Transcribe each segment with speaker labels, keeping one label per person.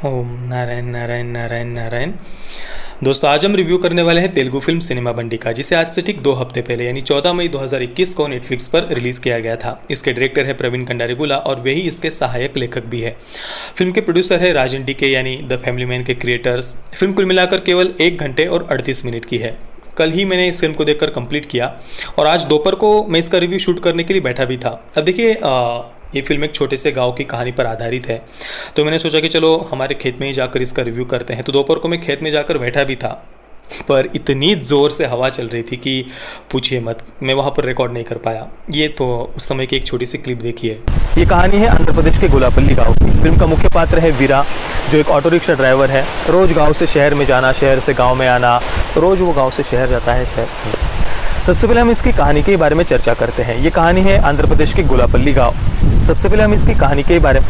Speaker 1: ओम नारायण नारायण नारायण नारायण। दोस्तों, आज हम रिव्यू करने वाले हैं तेलुगु फिल्म सिनेमा बंडी का, जिसे आज से ठीक 2 हफ्ते पहले यानी 14 मई 2021 को नेटफ्लिक्स पर रिलीज किया गया था। इसके डायरेक्टर है प्रवीण कंडारीगुला और वही इसके सहायक लेखक भी है। फिल्म के प्रोड्यूसर है राजन डी के यानी द फैमिली मैन के क्रिएटर्स। फिल्म कुल मिलाकर केवल 1 घंटे और 38 मिनट की है। कल ही मैंने इस फिल्म को देखकर कंप्लीट किया और आज दोपहर को मैं इसका रिव्यू शूट करने के लिए बैठा भी था। अब देखिए, ये फिल्म एक छोटे से गांव की कहानी पर आधारित है, तो मैंने सोचा कि चलो हमारे खेत में ही जाकर इसका रिव्यू करते हैं। तो दोपहर को मैं खेत में जाकर बैठा भी था, पर इतनी ज़ोर से हवा चल रही थी कि पूछिए मत, मैं वहाँ पर रिकॉर्ड नहीं कर पाया। ये तो उस समय की एक छोटी सी क्लिप देखिए।
Speaker 2: ये कहानी है आंध्र प्रदेश के गोलापल्ली गांव की। फिल्म का मुख्य पात्र है वीरा, जो एक ऑटो रिक्शा ड्राइवर है। रोज गांव से शहर में जाना, शहर से गांव में आना, रोज वो गांव से शहर जाता है। शहर सबसे पहले हम इसकी कहानी के बारे में चर्चा करते हैं। ये कहानी है आंध्र प्रदेश के गोलापल्ली गांव। सबसे पहले हम इसकी कहानी के बारे में,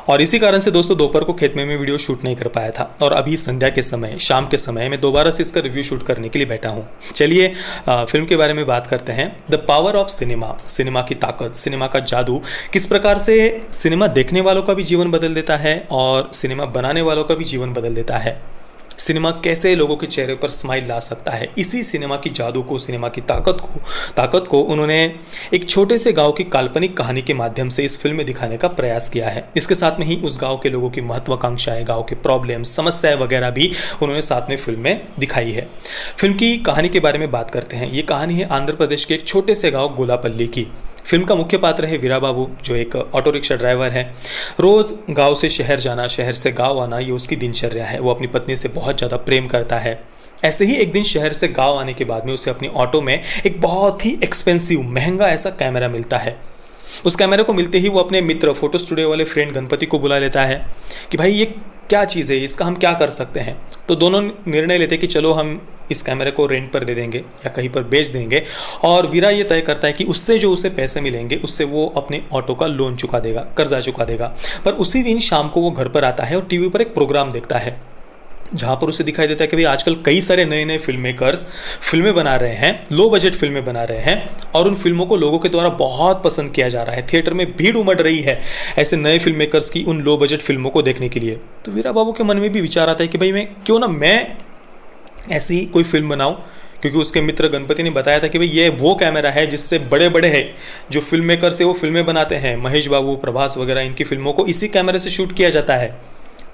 Speaker 1: और इसी कारण से दोस्तों दोपहर को खेत में मैं वीडियो शूट नहीं कर पाया था और अभी संध्या के समय, शाम के समय मैं दोबारा से इसका रिव्यू शूट करने के लिए बैठा हूँ। चलिए फिल्म के बारे में बात करते हैं। The power of cinema, cinema की ताकत, सिनेमा का जादू किस प्रकार से सिनेमा देखने वालों का भी जीवन बदल देता है और सिनेमा बनाने वालों का भी जीवन बदल देता है। सिनेमा कैसे लोगों के चेहरे पर स्माइल ला सकता है, इसी सिनेमा की जादू को, सिनेमा की ताकत को उन्होंने एक छोटे से गांव की काल्पनिक कहानी के माध्यम से इस फिल्म में दिखाने का प्रयास किया है। इसके साथ में ही उस गांव के लोगों की महत्वाकांक्षाएं, गांव के प्रॉब्लम्स, समस्याएं वगैरह भी उन्होंने साथ में फिल्म में दिखाई है। फिल्म की कहानी के बारे में बात करते हैं। ये कहानी है आंध्र प्रदेश के एक छोटे से गाँव गोलापल्ली की। फिल्म का मुख्य पात्र है वीरा बाबू, जो एक ऑटो रिक्शा ड्राइवर है। रोज़ गांव से शहर जाना, शहर से गांव आना, ये उसकी दिनचर्या है। वो अपनी पत्नी से बहुत ज़्यादा प्रेम करता है। ऐसे ही एक दिन शहर से गांव आने के बाद में उसे अपनी ऑटो में एक बहुत ही एक्सपेंसिव, महंगा ऐसा कैमरा मिलता है। उस कैमरे को मिलते ही वो अपने मित्र, फोटो स्टूडियो वाले फ्रेंड गणपति को बुला लेता है कि भाई ये क्या चीज़ है, इसका हम क्या कर सकते हैं। तो दोनों निर्णय लेते कि चलो हम इस कैमरे को रेंट पर दे देंगे या कहीं पर बेच देंगे। और वीरा ये तय करता है कि उससे जो उसे पैसे मिलेंगे उससे वो अपने ऑटो का लोन चुका देगा, कर्जा चुका देगा। पर उसी दिन शाम को वो घर पर आता है और टीवी पर एक प्रोग्राम देखता है, जहाँ पर उसे दिखाई देता है कि भाई आजकल कई सारे नए नए फिल्म मेकर्स फिल्में बना रहे हैं, लो बजट फिल्में बना रहे हैं और उन फिल्मों को लोगों के द्वारा बहुत पसंद किया जा रहा है। थिएटर में भीड़ उमड़ रही है ऐसे नए फिल्म मेकर्स की उन लो बजट फिल्मों को देखने के लिए। तो वीरा बाबू के मन में भी विचार आता है कि भाई मैं ऐसी कोई फिल्म बनाऊँ, क्योंकि उसके मित्र गणपति ने बताया था कि भाई ये वो कैमरा है जिससे बड़े बड़े हैं जो फिल्म मेकर से वो फिल्में बनाते हैं, महेश बाबू, प्रभास वगैरह, इनकी फिल्मों को इसी कैमरे से शूट किया जाता है।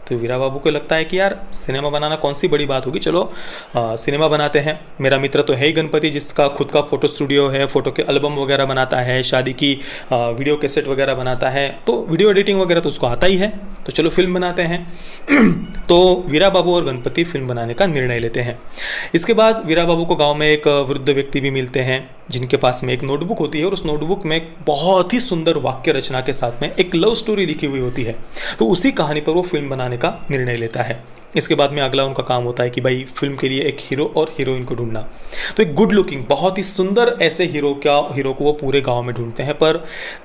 Speaker 1: तो वीरा बाबू को लगता है कि यार सिनेमा बनाना कौन सी बड़ी बात होगी, चलो सिनेमा बनाते हैं। मेरा मित्र तो है ही गणपति, जिसका खुद का फोटो स्टूडियो है, फोटो के एल्बम वगैरह बनाता है, शादी की वीडियो कैसेट वगैरह बनाता है, तो वीडियो एडिटिंग वगैरह तो उसको आता ही है, तो चलो फिल्म बनाते हैं। तो वीरा बाबू और गणपति फिल्म बनाने का निर्णय लेते हैं। इसके बाद वीरा बाबू को गाँव में एक वृद्ध व्यक्ति भी मिलते हैं, जिनके पास में एक नोटबुक होती है और उस नोटबुक में बहुत ही सुंदर वाक्य रचना के साथ में एक लव स्टोरी लिखी हुई होती है। तो उसी कहानी पर वो फिल्म बनाने का निर्णय लेता है। इसके बाद में अगला उनका काम होता है कि भाई फिल्म के लिए एक हीरो और हीरोइन को ढूंढना। तो एक गुड लुकिंग, बहुत ही सुंदर ऐसे हीरो को वो पूरे गांव में ढूंढते हैं, पर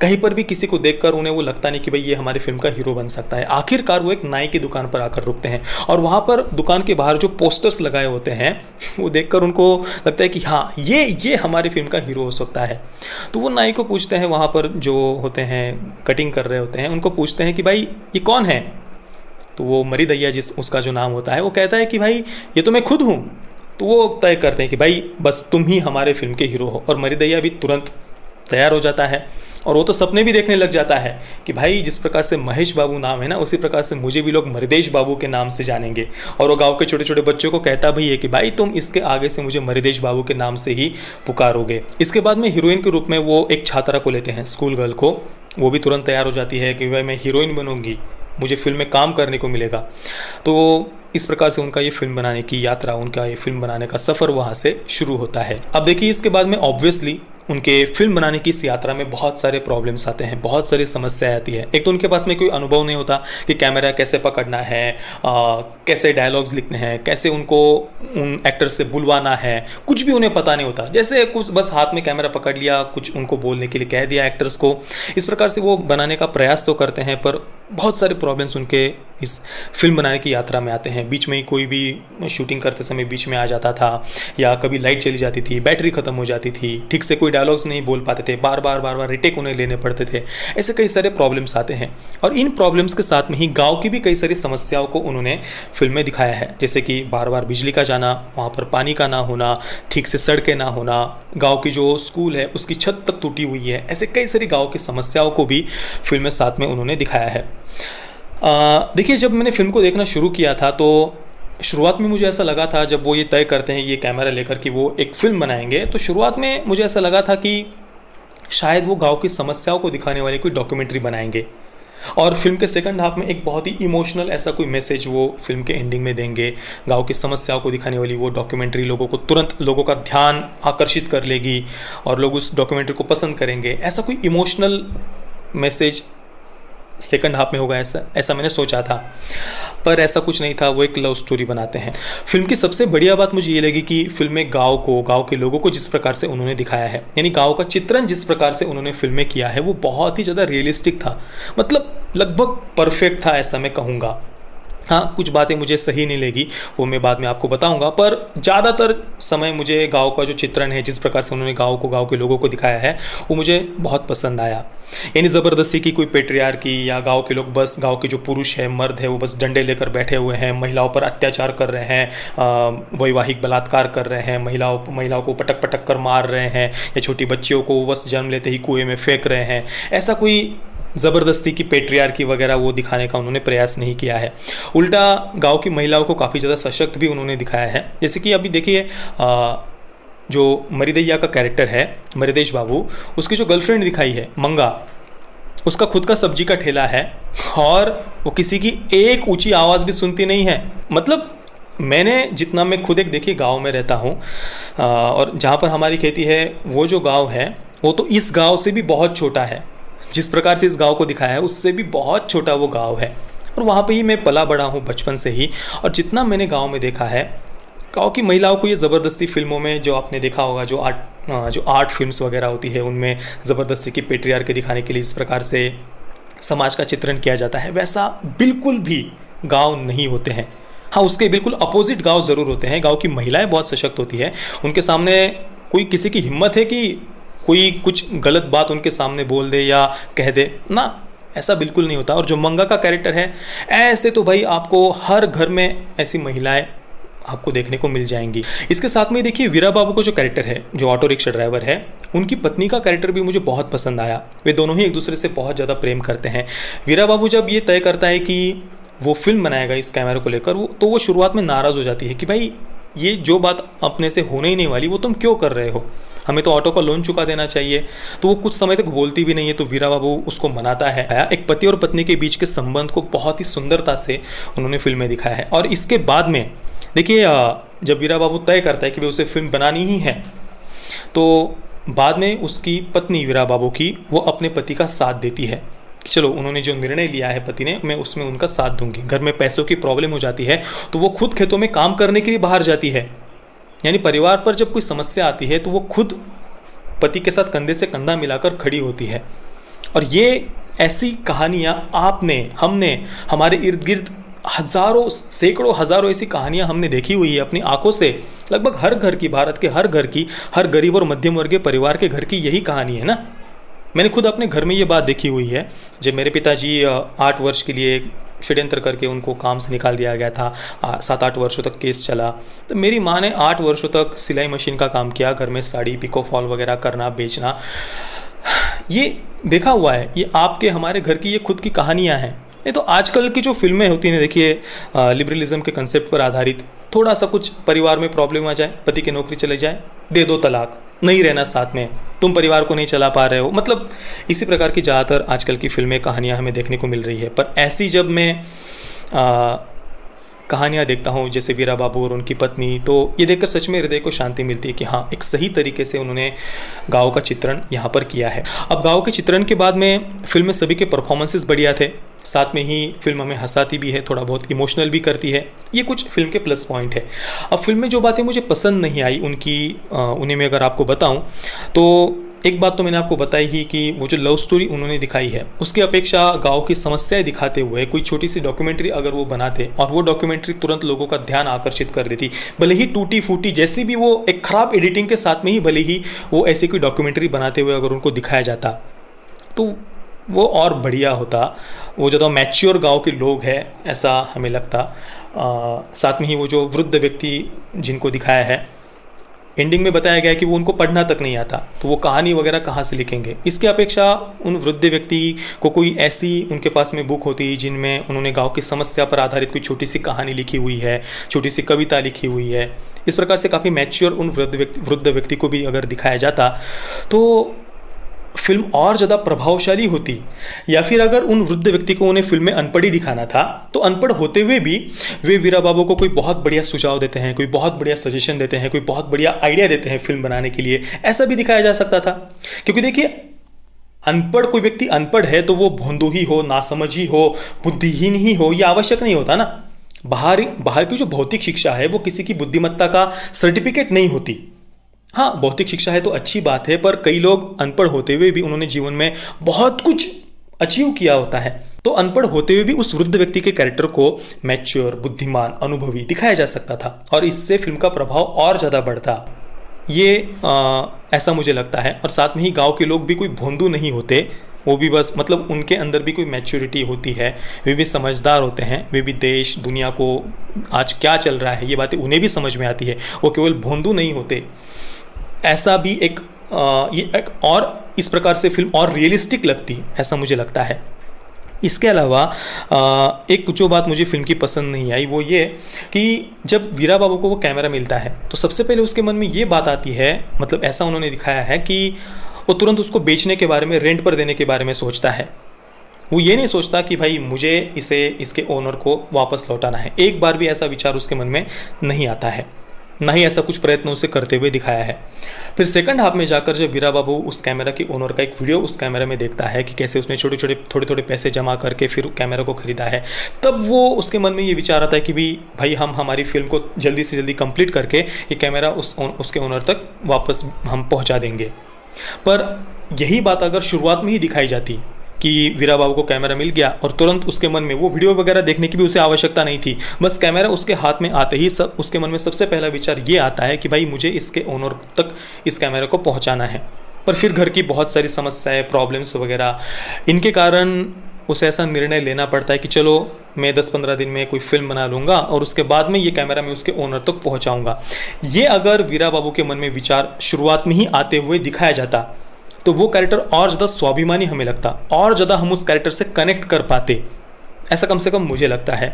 Speaker 1: कहीं पर भी किसी को देखकर उन्हें वो लगता नहीं कि भाई ये हमारी फिल्म का हीरो बन सकता है। आखिरकार वो एक नाई की दुकान पर आकर रुकते हैं और वहाँ पर दुकान के बाहर जो पोस्टर्स लगाए होते हैं वो देखकर उनको लगता है कि हाँ ये हमारी फिल्म का हीरो हो सकता है। तो वो नाई को पूछते हैं, वहाँ पर जो होते हैं कटिंग कर रहे होते हैं, उनको पूछते हैं कि भाई ये कौन है। तो वो मरी दैया, उसका जो नाम होता है, वो कहता है कि भाई ये तो मैं खुद हूँ। तो वो तय करते हैं कि भाई बस तुम ही हमारे फिल्म के हीरो हो। और मरी दैया भी तुरंत तैयार हो जाता है और वो तो सपने भी देखने लग जाता है कि भाई जिस प्रकार से महेश बाबू नाम है ना, उसी प्रकार से मुझे भी लोग मरिदेश बाबू के नाम से जानेंगे। और वो गांव के छोटे छोटे बच्चों को कहता भी है कि भाई तुम इसके आगे से मुझे मरिदेश बाबू के नाम से ही पुकारोगे। इसके बाद में हीरोइन के रूप में वो एक छात्रा को लेते हैं, स्कूल गर्ल को। वो भी तुरंत तैयार हो जाती है कि भाई मैं हीरोइन बनूंगी, मुझे फिल्म में काम करने को मिलेगा। तो इस प्रकार से उनका ये फिल्म बनाने की यात्रा, उनका ये फिल्म बनाने का सफ़र वहाँ से शुरू होता है। अब देखिए, इसके बाद में ऑब्वियसली उनके फिल्म बनाने की इस यात्रा में बहुत सारे प्रॉब्लम्स आते हैं, बहुत सारी समस्याएं आती है। एक तो उनके पास में कोई अनुभव नहीं होता कि कैमरा कैसे पकड़ना है, कैसे डायलॉग्स लिखने हैं, कैसे उनको उन एक्टर्स से बुलवाना है, कुछ भी उन्हें पता नहीं होता। जैसे कुछ बस हाथ में कैमरा पकड़ लिया, कुछ उनको बोलने के लिए कह दिया एक्टर्स को। इस प्रकार से वो बनाने का प्रयास तो करते हैं, पर बहुत सारे प्रॉब्लम्स उनके इस फिल्म बनाने की यात्रा में आते हैं। बीच में ही कोई भी शूटिंग करते समय बीच में आ जाता था, या कभी लाइट चली जाती थी, बैटरी ख़त्म हो जाती थी, ठीक से कोई डायलॉग्स नहीं बोल पाते थे, बार बार रिटेक उन्हें लेने पड़ते थे। ऐसे कई सारे प्रॉब्लम्स आते हैं और इन प्रॉब्लम्स के साथ में ही गाँव की भी कई सारी समस्याओं को उन्होंने फिल्म में दिखाया है। जैसे कि बार बार बिजली का जाना, वहाँ पर पानी का ना होना, ठीक से सड़कें ना होना, गाँव की जो स्कूल है उसकी छत तक टूटी हुई है। ऐसे कई सारी गाँव की समस्याओं को भी फिल्म में साथ में उन्होंने दिखाया है। देखिए, जब मैंने फ़िल्म को देखना शुरू किया था तो शुरुआत में मुझे ऐसा लगा था, जब वो ये तय करते हैं ये कैमरा लेकर कि वो एक फ़िल्म बनाएंगे, तो शुरुआत में मुझे ऐसा लगा था कि शायद वो गांव की समस्याओं को दिखाने वाली कोई डॉक्यूमेंट्री बनाएंगे और फिल्म के सेकंड हाफ में एक बहुत ही इमोशनल ऐसा कोई मैसेज वो फिल्म के एंडिंग में देंगे। गांव की समस्याओं को दिखाने वाली वो डॉक्यूमेंट्री तुरंत लोगों का ध्यान आकर्षित कर लेगी और लोग उस डॉक्यूमेंट्री को पसंद करेंगे। ऐसा कोई इमोशनल मैसेज सेकंड हाफ में होगा, ऐसा मैंने सोचा था, पर ऐसा कुछ नहीं था। वो एक लव स्टोरी बनाते हैं। फिल्म की सबसे बढ़िया बात मुझे ये लगी कि फिल्म में गांव के लोगों को जिस प्रकार से उन्होंने दिखाया है, यानी गांव का चित्रण जिस प्रकार से उन्होंने फिल्म में किया है, वो बहुत ही ज़्यादा रियलिस्टिक था, मतलब लगभग परफेक्ट था ऐसा मैं कहूँगा। हाँ, कुछ बातें मुझे सही नहीं लगी, वो मैं बाद में आपको बताऊंगा, पर ज़्यादातर समय मुझे गांव का जो चित्रण है, जिस प्रकार से उन्होंने गांव के लोगों को दिखाया है, वो मुझे बहुत पसंद आया। यानी ज़बरदस्ती की कोई पेट्रियार्की या गांव के लोग बस, गांव के जो पुरुष है, मर्द है, वो बस डंडे लेकर बैठे हुए हैं, महिलाओं पर अत्याचार कर रहे हैं, वैवाहिक बलात्कार कर रहे हैं, महिलाओं को पटक कर मार रहे हैं, या छोटी बच्चियों को बस जन्म लेते ही कुएं में फेंक रहे हैं। ऐसा कोई ज़बरदस्ती की पेट्रियार्की वगैरह वो दिखाने का उन्होंने प्रयास नहीं किया है। उल्टा गांव की महिलाओं को काफ़ी ज़्यादा सशक्त भी उन्होंने दिखाया है। जैसे कि अभी देखिए, जो मरिदैया का कैरेक्टर है, मरिदेश बाबू, उसकी जो गर्लफ्रेंड दिखाई है मंगा, उसका खुद का सब्जी का ठेला है और वो किसी की एक ऊंची आवाज़ भी सुनती नहीं है। मतलब मैंने जितना, मैं खुद एक देखिए गांव में रहता हूँ और जहाँ पर हमारी खेती है, वो जो गांव है वो तो इस गांव से भी बहुत छोटा है। जिस प्रकार से इस गांव को दिखाया है उससे भी बहुत छोटा वो गांव है, और वहाँ पे ही मैं पला बड़ा हूँ बचपन से ही। और जितना मैंने गांव में देखा है, गांव की महिलाओं को ये ज़बरदस्ती फिल्मों में जो आपने देखा होगा, जो आर्ट फिल्म्स वगैरह होती है, उनमें ज़बरदस्ती की पेट्रियार्की दिखाने के लिए इस प्रकार से समाज का चित्रण किया जाता है, वैसा बिल्कुल भी गाँव नहीं होते हैं। हाँ, उसके बिल्कुल अपोजिट गाँव ज़रूर होते हैं। गाँव की महिलाएँ बहुत सशक्त होती है, उनके सामने कोई किसी की हिम्मत है कि कोई कुछ गलत बात उनके सामने बोल दे या कह दे ना, ऐसा बिल्कुल नहीं होता। और जो मंगा का कैरेक्टर है, ऐसे तो भाई आपको हर घर में ऐसी महिलाएं आपको देखने को मिल जाएंगी। इसके साथ में देखिए, वीरा बाबू का जो कैरेक्टर है, जो ऑटो रिक्शा ड्राइवर है, उनकी पत्नी का कैरेक्टर भी मुझे बहुत पसंद आया। वे दोनों ही एक दूसरे से बहुत ज़्यादा प्रेम करते हैं। वीरा बाबू जब ये तय करता है कि वो फिल्म बनाएगा इस कैमरे को लेकर, तो वो शुरुआत में नाराज़ हो जाती है कि भाई ये जो बात अपने से होने ही नहीं वाली, वो तुम क्यों कर रहे हो, हमें तो ऑटो का लोन चुका देना चाहिए। तो वो कुछ समय तक बोलती भी नहीं है, तो वीरा बाबू उसको मनाता है। एक पति और पत्नी के बीच के संबंध को बहुत ही सुंदरता से उन्होंने फिल्म में दिखाया है। और इसके बाद में देखिए, जब वीरा बाबू तय करता है कि वे उसे फिल्म बनानी ही है, तो बाद में उसकी पत्नी वीरा बाबू की वो अपने पति का साथ देती है कि चलो, उन्होंने जो निर्णय लिया है पति ने, मैं उसमें उनका साथ दूंगी। घर में पैसों की प्रॉब्लम हो जाती है तो वो खुद खेतों में काम करने के लिए बाहर जाती है। यानी परिवार पर जब कोई समस्या आती है तो वो खुद पति के साथ कंधे से कंधा मिलाकर खड़ी होती है। और ये ऐसी कहानियाँ हमने हमारे इर्द गिर्द हज़ारों, सैकड़ों, हज़ारों ऐसी कहानियाँ हमने देखी हुई है अपनी आंखों से। लगभग हर घर की, भारत के हर घर की, हर गरीब और मध्यम वर्गीय परिवार के घर की यही कहानी है ना। मैंने खुद अपने घर में ये बात देखी हुई है। जब मेरे पिताजी 8 वर्ष के लिए षड्यंत्र करके उनको काम से निकाल दिया गया था, 7-8 वर्षों तक केस चला, तो मेरी माँ ने 8 वर्षों तक सिलाई मशीन का काम किया, घर में साड़ी, पिको फॉल वगैरह करना, बेचना। ये देखा हुआ है, ये आपके हमारे घर की ये खुद की कहानियाँ हैं। नहीं तो आजकल की जो फिल्में होती हैं, देखिए लिबरलिज्म के कंसेप्ट पर आधारित, थोड़ा सा कुछ परिवार में प्रॉब्लम आ जाए, पति की नौकरी चले जाए, दे दो तलाक, नहीं रहना साथ में, तुम परिवार को नहीं चला पा रहे हो, मतलब इसी प्रकार की ज़्यादातर आजकल की फिल्में, कहानियाँ हमें देखने को मिल रही है। पर ऐसी जब मैं कहानियाँ देखता हूँ जैसे वीरा बाबू और उनकी पत्नी, तो ये देखकर सच में हृदय को शांति मिलती है कि हाँ, एक सही तरीके से उन्होंने गाँव का चित्रण यहाँ पर किया है। अब गाँव के चित्रण के बाद में फिल्म में सभी के परफॉर्मेंसेस बढ़िया थे, साथ में ही फिल्म हमें हंसाती भी है, थोड़ा बहुत इमोशनल भी करती है। ये कुछ फिल्म के प्लस पॉइंट है। अब फिल्म में जो बातें मुझे पसंद नहीं आई उन्हें मैं अगर आपको बताऊं तो एक बात तो मैंने आपको बताई ही कि वो जो लव स्टोरी उन्होंने दिखाई है उसकी अपेक्षा गांव की समस्याएं दिखाते हुए कोई छोटी सी डॉक्यूमेंट्री अगर वो बनाते और वो डॉक्यूमेंट्री तुरंत लोगों का ध्यान आकर्षित कर देती, भले ही टूटी फूटी जैसी भी वो एक खराब एडिटिंग के साथ में ही भले ही वो ऐसी कोई डॉक्यूमेंट्री बनाते हुए अगर उनको दिखाया जाता तो वो और बढ़िया होता। वो ज़्यादा मैच्योर गांव के लोग हैं ऐसा हमें लगता। साथ में ही वो जो वृद्ध व्यक्ति जिनको दिखाया है, एंडिंग में बताया गया है कि वो उनको पढ़ना तक नहीं आता, तो वो कहानी वगैरह कहाँ से लिखेंगे। इसके अपेक्षा उन वृद्ध व्यक्ति को कोई ऐसी उनके पास में बुक होती जिनमें उन्होंने गांव की समस्या पर आधारित कोई छोटी सी कहानी लिखी हुई है, छोटी सी कविता लिखी हुई है। इस प्रकार से काफ़ी मैच्योर उन वृद्ध व्यक्ति को भी अगर दिखाया जाता तो फिल्म और ज़्यादा प्रभावशाली होती। या फिर अगर उन वृद्ध व्यक्ति को उन्हें फिल्म में अनपढ़ ही दिखाना था तो अनपढ़ होते हुए भी वे वीरा बाबू को कोई बहुत बढ़िया सुझाव देते हैं, कोई बहुत बढ़िया सजेशन देते हैं, कोई बहुत बढ़िया आइडिया देते हैं फिल्म बनाने के लिए, ऐसा भी दिखाया जा सकता था। क्योंकि देखिए, अनपढ़ कोई व्यक्ति अनपढ़ है तो वो भोंदू ही हो, नासमझ ही हो, बुद्धिहीन ही हो, यह आवश्यक नहीं होता ना। बाहर की जो भौतिक शिक्षा है वो किसी की बुद्धिमत्ता का सर्टिफिकेट नहीं होती। हाँ, भौतिक शिक्षा है तो अच्छी बात है, पर कई लोग अनपढ़ होते हुए भी उन्होंने जीवन में बहुत कुछ अचीव किया होता है। तो अनपढ़ होते हुए भी उस वृद्ध व्यक्ति के कैरेक्टर को मैच्योर, बुद्धिमान, अनुभवी दिखाया जा सकता था और इससे फिल्म का प्रभाव और ज़्यादा बढ़ता। ये ऐसा मुझे लगता है। और साथ में ही गांव के लोग भी कोई भोंदू नहीं होते, वो भी बस मतलब उनके अंदर भी कोई मैच्योरिटी होती है, वे भी समझदार होते हैं, वे भी देश दुनिया को आज क्या चल रहा है ये बातें उन्हें भी समझ में आती है, वो केवल भोंदू नहीं होते। ऐसा भी एक और इस प्रकार से फिल्म और रियलिस्टिक लगती, ऐसा मुझे लगता है। इसके अलावा एक जो बात मुझे फिल्म की पसंद नहीं आई वो ये कि जब वीरा बाबू को वो कैमरा मिलता है तो सबसे पहले उसके मन में ये बात आती है, मतलब ऐसा उन्होंने दिखाया है कि वो तुरंत उसको बेचने के बारे में, रेंट पर देने के बारे में सोचता है। वो ये नहीं सोचता कि भाई मुझे इसके ओनर को वापस लौटाना है। एक बार भी ऐसा विचार उसके मन में नहीं आता है, ना ही ऐसा कुछ प्रयत्न उसे करते हुए दिखाया है। फिर सेकंड हाफ में जाकर जब वीरा बाबू उस कैमरा के ओनर का एक वीडियो उस कैमरा में देखता है कि कैसे उसने थोड़े पैसे जमा करके फिर कैमरा को खरीदा है, तब वो उसके मन में ये विचार आता है कि भाई हम हमारी फिल्म को जल्दी से जल्दी कंप्लीट करके ये कैमरा उसके ओनर तक वापस हम पहुँचा देंगे। पर यही बात अगर शुरुआत में ही दिखाई जाती कि वीरा बाबू को कैमरा मिल गया और तुरंत उसके मन में वो वीडियो वगैरह देखने की भी उसे आवश्यकता नहीं थी, बस कैमरा उसके हाथ में आते ही उसके मन में सबसे पहला विचार ये आता है कि भाई मुझे इसके ओनर तक इस कैमरा को पहुंचाना है। पर फिर घर की बहुत सारी समस्याएं, प्रॉब्लम्स वगैरह, इनके कारण उसे ऐसा निर्णय लेना पड़ता है कि चलो मैं 10-15 दिन में कोई फिल्म बना लूँगा और उसके बाद में ये कैमरा मैं उसके ओनर तक पहुँचाऊँगा। ये अगर वीरा बाबू के मन में विचार शुरुआत में ही आते हुए दिखाया जाता तो वो कैरेक्टर और ज़्यादा स्वाभिमानी हमें लगता, और ज़्यादा हम उस कैरेक्टर से कनेक्ट कर पाते, ऐसा कम से कम मुझे लगता है।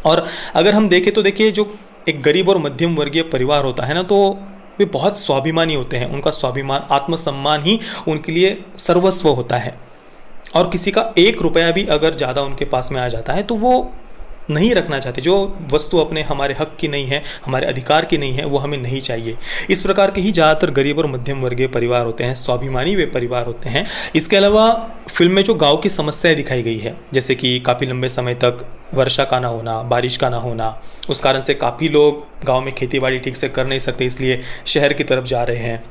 Speaker 1: और अगर हम देखें तो देखिए, जो एक गरीब और मध्यम वर्गीय परिवार होता है ना, तो वे बहुत स्वाभिमानी होते हैं। उनका स्वाभिमान, आत्मसम्मान ही उनके लिए सर्वस्व होता है। और किसी का 1 रुपया भी अगर ज़्यादा उनके पास में आ जाता है तो वो नहीं रखना चाहते। जो वस्तु अपने हमारे हक की नहीं है, हमारे अधिकार की नहीं है, वो हमें नहीं चाहिए। इस प्रकार के ही ज़्यादातर गरीब और मध्यम वर्गीय परिवार होते हैं, स्वाभिमानी वे परिवार होते हैं। इसके अलावा फिल्म में जो गांव की समस्याएं दिखाई गई है, जैसे कि काफ़ी लंबे समय तक वर्षा का ना होना, बारिश का ना होना, उस कारण से काफ़ी लोग गाँव में खेतीबाड़ी ठीक से कर नहीं सकते, इसलिए शहर की तरफ जा रहे हैं।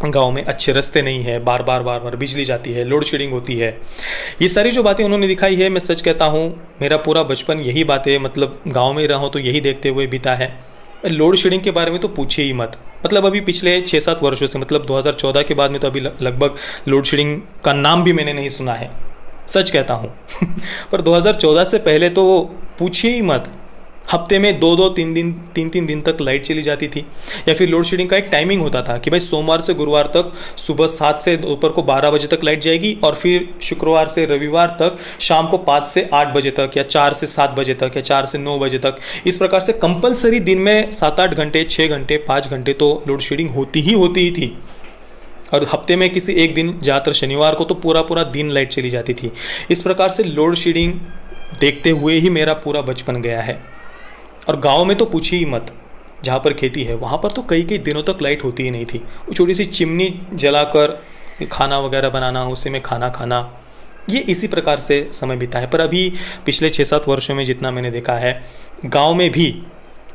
Speaker 1: गांव में अच्छे रास्ते नहीं है, बार बार बिजली जाती है, लोड शेडिंग होती है। ये सारी जो बातें उन्होंने दिखाई है, मैं सच कहता हूँ मेरा पूरा बचपन यही बातें, मतलब गांव में रहा हूँ तो यही देखते हुए बीता है। लोड शेडिंग के बारे में तो पूछिए ही मत। मतलब अभी पिछले 6-7 वर्षों से, मतलब 2014 के बाद में तो अभी लगभग लोड शेडिंग का नाम भी मैंने नहीं सुना है, सच कहता हूँ। पर 2014 से पहले तो पूछिए ही मत, हफ्ते में 2-2, 3 दिन तक लाइट चली जाती थी। या फिर लोड शेडिंग का एक टाइमिंग होता था कि भाई सोमवार से गुरुवार तक सुबह 7 से दोपहर को 12 बजे तक लाइट जाएगी, और फिर शुक्रवार से रविवार तक शाम को 5 से 8 बजे तक, या 4 से 7 बजे तक, या 4 से 9 बजे तक। इस प्रकार से कंपलसरी दिन में 7-8 घंटे, 6 घंटे, 5 घंटे तो लोड शेडिंग होती ही थी। और हफ्ते में किसी एक दिन, ज़्यादातर शनिवार को, तो पूरा दिन लाइट चली जाती थी। इस प्रकार से लोड शेडिंग देखते हुए ही मेरा पूरा बचपन गया है। और गांव में तो पूछिए ही मत, जहाँ पर खेती है वहाँ पर तो कई दिनों तक लाइट होती ही नहीं थी। वो छोटी सी चिमनी जलाकर खाना वगैरह बनाना, उसी में खाना खाना, ये इसी प्रकार से समय बीता है। पर अभी पिछले 6-7 वर्षों में जितना मैंने देखा है, गांव में भी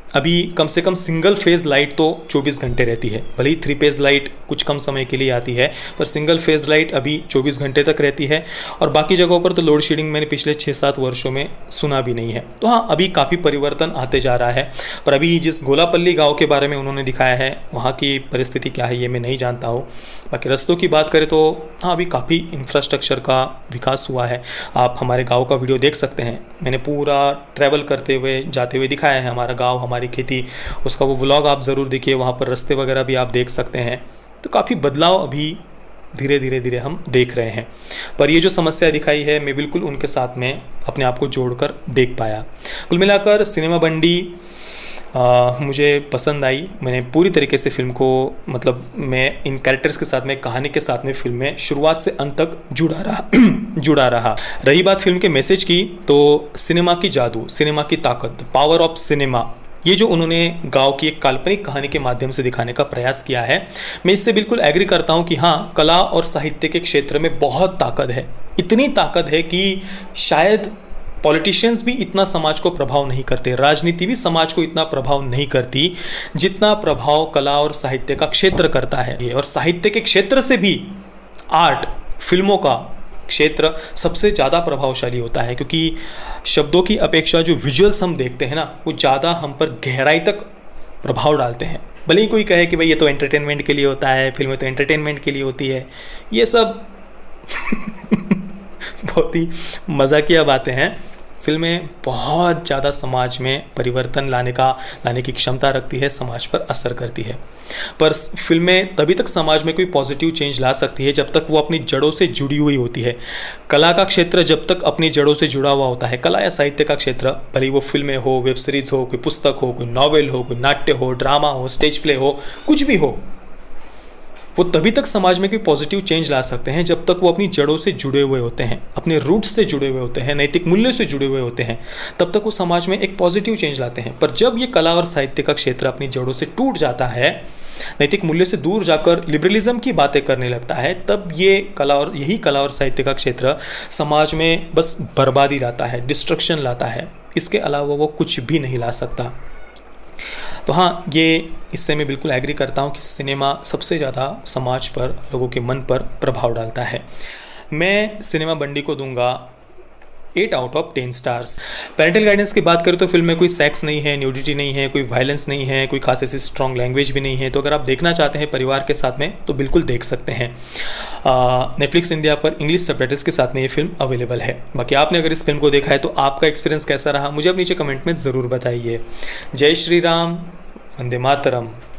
Speaker 1: अभी कम से कम सिंगल फेज लाइट तो 24 घंटे रहती है। भले ही 3 फेज लाइट कुछ कम समय के लिए आती है, पर सिंगल फेज लाइट अभी 24 घंटे तक रहती है। और बाकी जगहों पर तो लोड शेडिंग मैंने पिछले 6-7 वर्षों में सुना भी नहीं है। तो हाँ, अभी काफ़ी परिवर्तन आते जा रहा है। पर अभी जिस गोलापल्ली गाँव के बारे में उन्होंने दिखाया है, वहाँ की परिस्थिति क्या है ये मैं नहीं जानता हूँ। बाकी रास्तों की बात करें तो हाँ, अभी काफ़ी इंफ्रास्ट्रक्चर का विकास हुआ है। आप हमारे गाँव का वीडियो देख सकते हैं, मैंने पूरा ट्रैवल करते हुए जाते हुए दिखाया है हमारा गाँव, हमारी खेती, उसका वो व्लॉग आप ज़रूर देखिए। वहाँ पर रास्ते वगैरह भी आप देख सकते हैं। तो काफ़ी बदलाव अभी धीरे धीरे हम देख रहे हैं। पर ये जो समस्या दिखाई है, मैं बिल्कुल उनके साथ में अपने आप को जोड़कर देख पाया। कुल मिलाकर सिनेमा बंडी मुझे पसंद आई। मैंने पूरी तरीके से फिल्म को, मतलब मैं इन कैरेक्टर्स के साथ में, कहानी के साथ में फिल्म में शुरुआत से अंत तक जुड़ा रहा। रही बात फिल्म के मैसेज की, तो सिनेमा की जादू, सिनेमा की ताकत, द पावर ऑफ सिनेमा, ये जो उन्होंने गांव की एक काल्पनिक कहानी के माध्यम से दिखाने का प्रयास किया है, मैं इससे बिल्कुल एग्री करता हूँ कि हाँ, कला और साहित्य के क्षेत्र में बहुत ताकत है। इतनी ताकत है कि शायद पॉलिटिशियंस भी इतना समाज को प्रभाव नहीं करते, राजनीति भी समाज को इतना प्रभाव नहीं करती जितना प्रभाव कला और साहित्य का क्षेत्र करता है। और साहित्य के क्षेत्र से भी आर्ट, फिल्मों का क्षेत्र सबसे ज़्यादा प्रभावशाली होता है, क्योंकि शब्दों की अपेक्षा जो विजुअल्स हम देखते हैं ना, वो ज़्यादा हम पर गहराई तक प्रभाव डालते हैं। भले ही कोई कहे कि भाई ये तो एंटरटेनमेंट के लिए होता है, फिल्में तो एंटरटेनमेंट के लिए होती है, ये सब बहुत ही मजाकिया बातें हैं। फिल्में बहुत ज़्यादा समाज में परिवर्तन लाने की क्षमता रखती है, समाज पर असर करती है। पर फिल्में तभी तक समाज में कोई पॉजिटिव चेंज ला सकती है जब तक वो अपनी जड़ों से जुड़ी हुई होती है। कला का क्षेत्र जब तक अपनी जड़ों से जुड़ा हुआ होता है, कला या साहित्य का क्षेत्र, भले वो फिल्में हो, वेब सीरीज़ हो, कोई पुस्तक हो, कोई नॉवेल हो, कोई नाट्य हो, ड्रामा हो, स्टेज प्ले हो, कुछ भी हो, वो तभी तक समाज में कोई पॉजिटिव चेंज ला सकते हैं जब तक वो अपनी जड़ों से जुड़े हुए होते हैं, अपने रूट्स से जुड़े हुए होते हैं, नैतिक मूल्यों से जुड़े हुए होते हैं। तब तक वो समाज में एक पॉजिटिव चेंज लाते हैं। पर जब ये कला और साहित्य का क्षेत्र अपनी जड़ों से टूट जाता है, नैतिक मूल्यों से दूर जाकर लिबरलिज्म की बातें करने लगता है, तब यही कला और साहित्य का क्षेत्र समाज में बस बर्बादी लाता है, डिस्ट्रक्शन लाता है। इसके अलावा वो कुछ भी नहीं ला सकता। तो हाँ, इससे मैं बिल्कुल एग्री करता हूँ कि सिनेमा सबसे ज़्यादा समाज पर, लोगों के मन पर प्रभाव डालता है। मैं सिनेमा बंडी को दूंगा 8 out of 10 stars. Parental guidance की बात करें तो फिल्म में कोई सेक्स नहीं है, न्यूडिटी नहीं है, कोई वायलेंस नहीं है, कोई खास ऐसी स्ट्रॉन्ग लैंग्वेज भी नहीं है। तो अगर आप देखना चाहते हैं परिवार के साथ में तो बिल्कुल देख सकते हैं। नेटफ्लिक्स इंडिया पर इंग्लिश सबटाइटल्स के साथ में ये फिल्म अवेलेबल है। बाकी आपने अगर इस फिल्म को देखा है तो आपका एक्सपीरियंस कैसा रहा, मुझे अब नीचे कमेंट में ज़रूर बताइए। जय श्री राम, वंदे मातरम।